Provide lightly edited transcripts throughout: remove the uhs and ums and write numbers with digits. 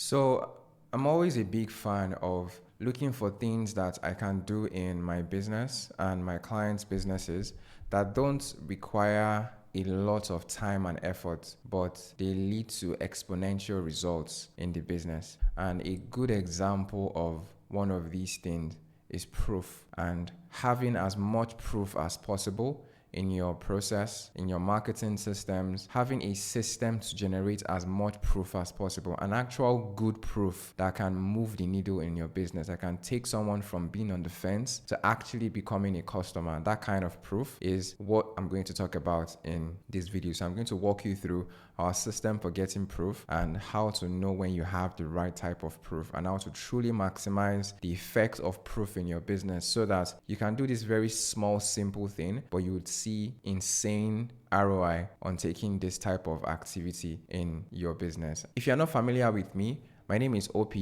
So I'm always a big fan of looking for things that I can do in my business and my clients' businesses that don't require a lot of time and effort, but they lead to exponential results in the business. And a good example of one of these things is proof, and having as much proof as possible in your process, in your marketing systems, having a system to generate as much proof as possible, an actual good proof that can move the needle in your business, that can take someone from being on the fence to actually becoming a customer. That kind of proof is what I'm going to talk about in this video. So I'm going to walk you through our system for getting proof and how to know when you have the right type of proof and how to truly maximize the effect of proof in your business so that you can do this very small, simple thing, but you would see insane ROI on taking this type of activity in your business. If you're not familiar with me, my name is OP,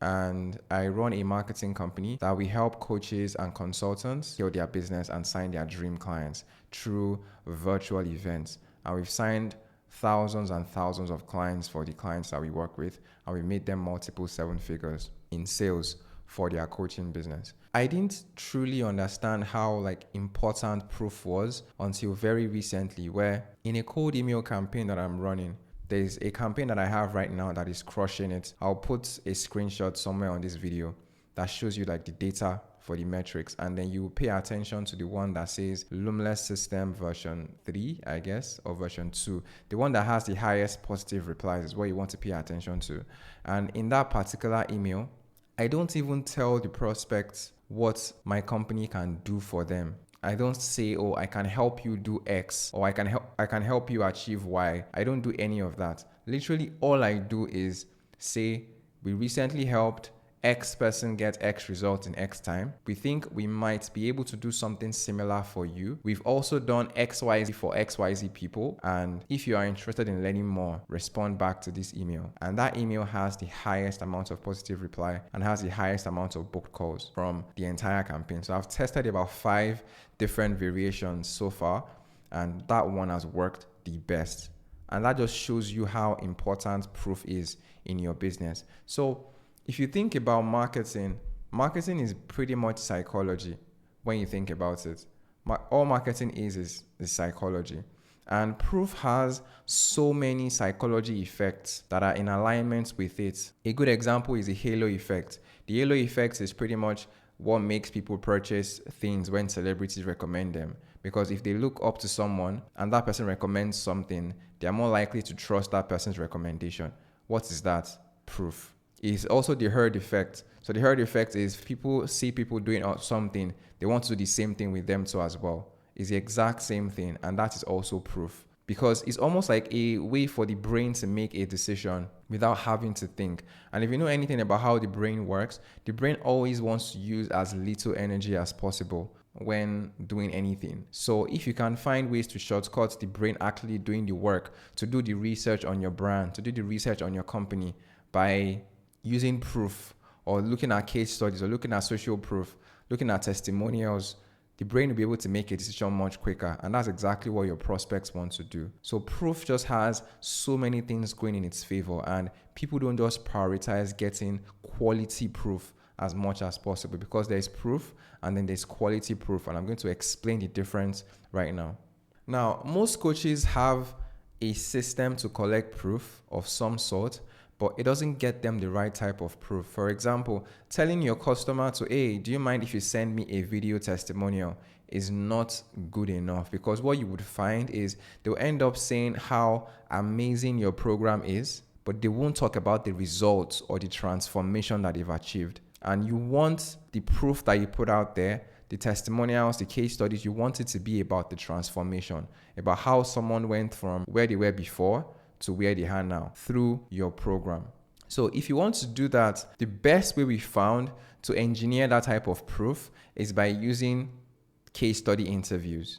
and I run a marketing company that we help coaches and consultants scale their business and sign their dream clients through virtual events. And we've signed thousands and thousands of clients for the clients that we work with, and we made them multiple seven figures in sales for their coaching business. I didn't truly understand how important proof was until very recently, where in a cold email campaign that I'm running, there's a campaign that I have right now that is crushing it. I'll put a screenshot somewhere on this video that shows you the data for the metrics, and then you pay attention to the one that says Loomless System version 3, I guess, or version 2. The one that has the highest positive replies is what you want to pay attention to. And in that particular email, I don't even tell the prospects what my company can do for them. I don't say, oh, I can help you do X, or I can help you achieve Y. I don't do any of that. Literally all I do is say, we recently helped X person get X result in X time. We think we might be able to do something similar for you. We've also done XYZ for XYZ people. And if you are interested in learning more, respond back to this email. And that email has the highest amount of positive reply and has the highest amount of booked calls from the entire campaign. So I've tested about 5 different variations so far, and that one has worked the best. And that just shows you how important proof is in your business. So if you think about marketing is pretty much psychology when you think about it. All marketing is psychology. And proof has so many psychology effects that are in alignment with it. A good example is the halo effect. The halo effect is pretty much what makes people purchase things when celebrities recommend them. Because if they look up to someone and that person recommends something, they are more likely to trust that person's recommendation. What is that? Proof. Is also the herd effect. So the herd effect is people see people doing something, they want to do the same thing with them too as well. It's the exact same thing, and that is also proof. Because it's almost like a way for the brain to make a decision without having to think. And if you know anything about how the brain works, the brain always wants to use as little energy as possible when doing anything. So if you can find ways to shortcut the brain actually doing the work, to do the research on your brand, to do the research on your company by using proof or looking at case studies or looking at social proof, looking at testimonials, the brain will be able to make a decision much quicker. And that's exactly what your prospects want to do. So proof just has so many things going in its favor, and people don't just prioritize getting quality proof as much as possible, because there's proof and then there's quality proof. And I'm going to explain the difference right now. Now, most coaches have a system to collect proof of some sort, but it doesn't get them the right type of proof. For example, telling your customer to, hey, do you mind if you send me a video testimonial, is not good enough, because what you would find is they'll end up saying how amazing your program is, but they won't talk about the results or the transformation that they've achieved. And you want the proof that you put out there, the testimonials, the case studies, you want it to be about the transformation, about how someone went from where they were before to where they are now through your program. So if you want to do that, the best way we found to engineer that type of proof is by using case study interviews.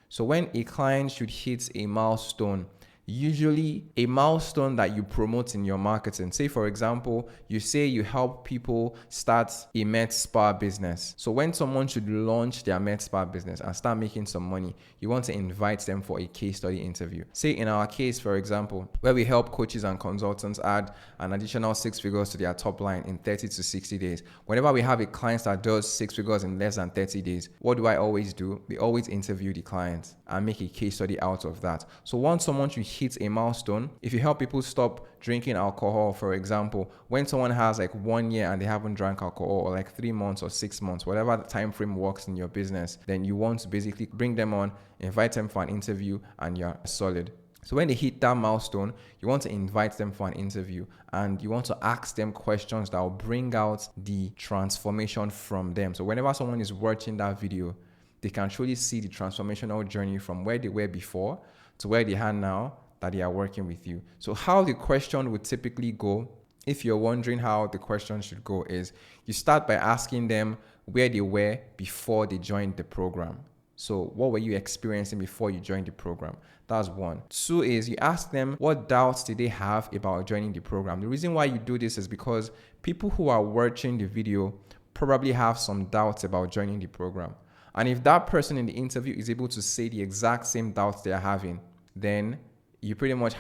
So when a client should hit a milestone, usually a milestone that you promote in your marketing. Say, for example, you say you help people start a med spa business. So when someone should launch their med spa business and start making some money, you want to invite them for a case study interview. Say in our case, for example, where we help coaches and consultants add an additional 6 figures to their top line in 30 to 60 days. Whenever we have a client that does 6 figures in less than 30 days, what do I always do? We always interview the client and make a case study out of that. So once someone should hit a milestone, if you help people stop drinking alcohol, for example, when someone has like 1 year and they haven't drank alcohol, or like 3 months or 6 months, whatever the time frame works in your business, then you want to basically bring them on, invite them for an interview, and you're solid. So when they hit that milestone, you want to invite them for an interview and you want to ask them questions that will bring out the transformation from them. So whenever someone is watching that video, they can truly see the transformational journey from where they were before to where they are now that they are working with you. So how the question would typically go, if you're wondering how the question should go, is you start by asking them where they were before they joined the program. So what were you experiencing before you joined the program? That's one. Two is you ask them what doubts did they have about joining the program. The reason why you do this is because people who are watching the video probably have some doubts about joining the program. And if that person in the interview is able to say the exact same doubts they're having, then you pretty much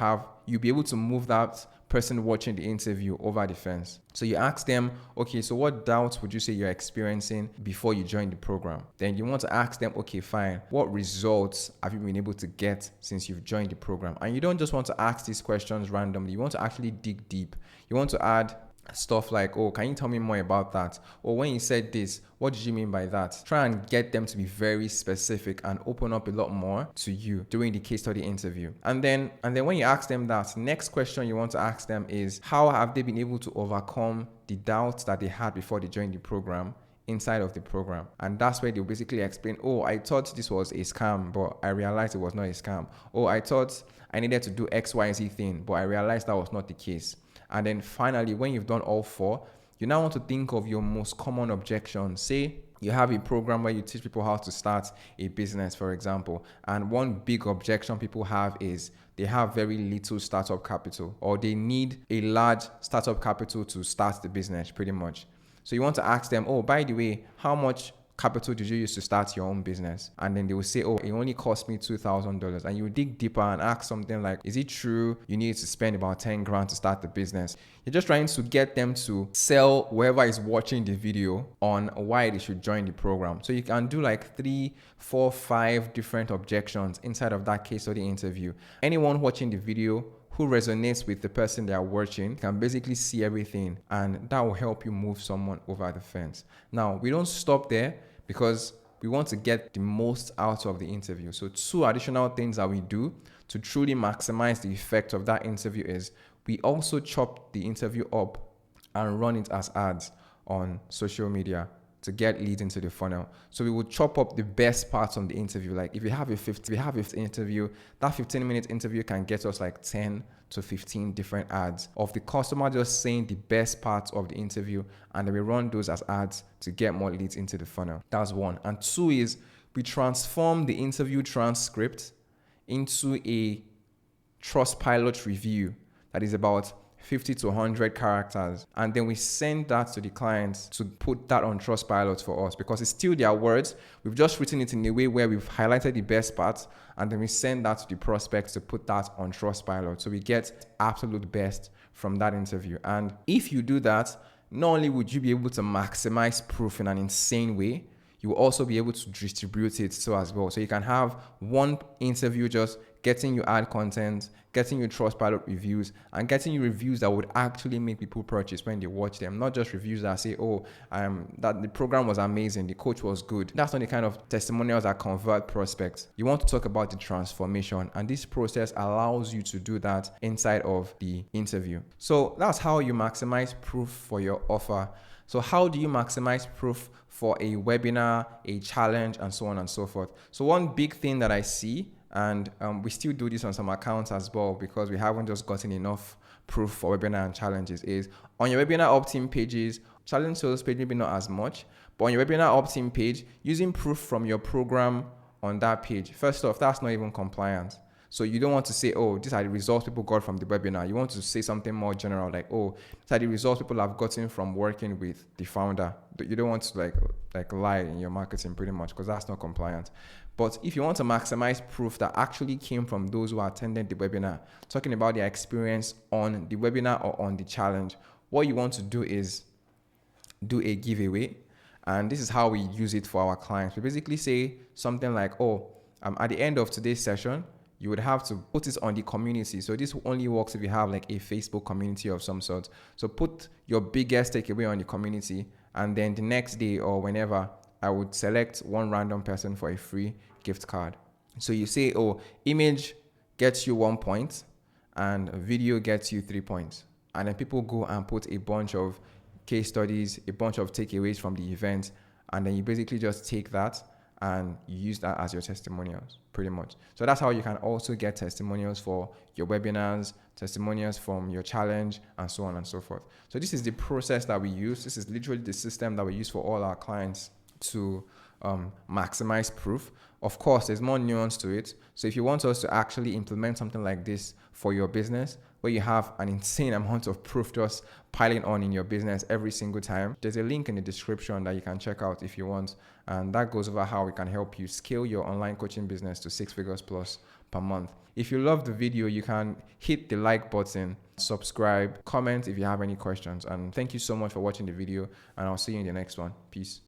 you'll be able to move that person watching the interview over the fence. So you ask them, okay, so what doubts would you say you're experiencing before you joined the program? Then you want to ask them, okay, fine, what results have you been able to get since you've joined the program? And you don't just want to ask these questions randomly. You want to actually dig deep. You want to add stuff like, oh, can you tell me more about that? Or when you said this, what did you mean by that? Try and get them to be very specific and open up a lot more to you during the case study interview. And then when you ask them that, next question you want to ask them is, how have they been able to overcome the doubts that they had before they joined the program inside of the program? And that's where they'll basically explain, oh, I thought this was a scam, but I realized it was not a scam. Oh, I thought I needed to do X, Y, and Z thing, but I realized that was not the case. And then finally, when you've done all four, you now want to think of your most common objections. Say you have a program where you teach people how to start a business, for example. And one big objection people have is they have very little startup capital, or they need a large startup capital to start the business, pretty much. So you want to ask them, oh, by the way, how much capital did you use to start your own business? And then they will say, oh, it only cost me $2,000. And you dig deeper and ask something like, is it true you need to spend about 10 grand to start the business? You're just trying to get them to sell whoever is watching the video on why they should join the program. So you can do like 3, 4, 5 different objections inside of that case study interview. Anyone watching the video who resonates with the person they are watching can basically see everything, and that will help you move someone over the fence. Now, we don't stop there because we want to get the most out of the interview. So 2 additional things that we do to truly maximize the effect of that interview is we also chop the interview up and run it as ads on social media to get leads into the funnel. So we would chop up the best parts on the interview. Like if you have a interview, that 15-minute interview can get us like 10 to 15 different ads of the customer just saying the best parts of the interview, and then we run those as ads to get more leads into the funnel. That's 1. And 2 is we transform the interview transcript into a Trustpilot review that is about 50 to 100 characters, and then we send that to the clients to put that on Trustpilot for us, because it's still their words. We've just written it in a way where we've highlighted the best parts, and then we send that to the prospects to put that on Trustpilot. So we get absolute best from that interview. And if you do that, not only would you be able to maximize proof in an insane way, you will also be able to distribute it so as well. So you can have one interview just getting you ad content, getting you Trustpilot reviews, and getting you reviews that would actually make people purchase when they watch them. Not just reviews that say, oh, that the program was amazing, the coach was good. That's not the kind of testimonials that convert prospects. You want to talk about the transformation, and this process allows you to do that inside of the interview. So that's how you maximize proof for your offer. So how do you maximize proof for a webinar, a challenge, and so on and so forth? So one big thing that I see, and we still do this on some accounts as well because we haven't just gotten enough proof for webinar and challenges, is on your webinar opt-in pages, challenge sales page maybe not as much, but on your webinar opt-in page, using proof from your program on that page. First off, that's not even compliant. So you don't want to say, oh, these are the results people got from the webinar. You want to say something more general, like, oh, these are the results people have gotten from working with the founder. You don't want to like lie in your marketing pretty much, because that's not compliant. But if you want to maximize proof that actually came from those who attended the webinar, talking about their experience on the webinar or on the challenge, what you want to do is do a giveaway. And this is how we use it for our clients. We basically say something like, oh, at the end of today's session, you would have to put it on the community. So this only works if you have like a Facebook community of some sort. So put your biggest takeaway on the community, and then the next day or whenever, I would select one random person for a free gift card. So you say, oh, image gets you 1 point and video gets you 3 points. And then people go and put a bunch of case studies, a bunch of takeaways from the event, and then you basically just take that and you use that as your testimonials, pretty much. So that's how you can also get testimonials for your webinars, testimonials from your challenge, and so on and so forth. So this is the process that we use. This is literally the system that we use for all our clients to maximize proof. Of course, there's more nuance to it. So if you want us to actually implement something like this for your business, where you have an insane amount of proof just piling on in your business every single time, there's a link in the description that you can check out if you want. And that goes over how we can help you scale your online coaching business to 6 figures plus per month. If you love the video, you can hit the like button, subscribe, comment if you have any questions. And thank you so much for watching the video, and I'll see you in the next one. Peace.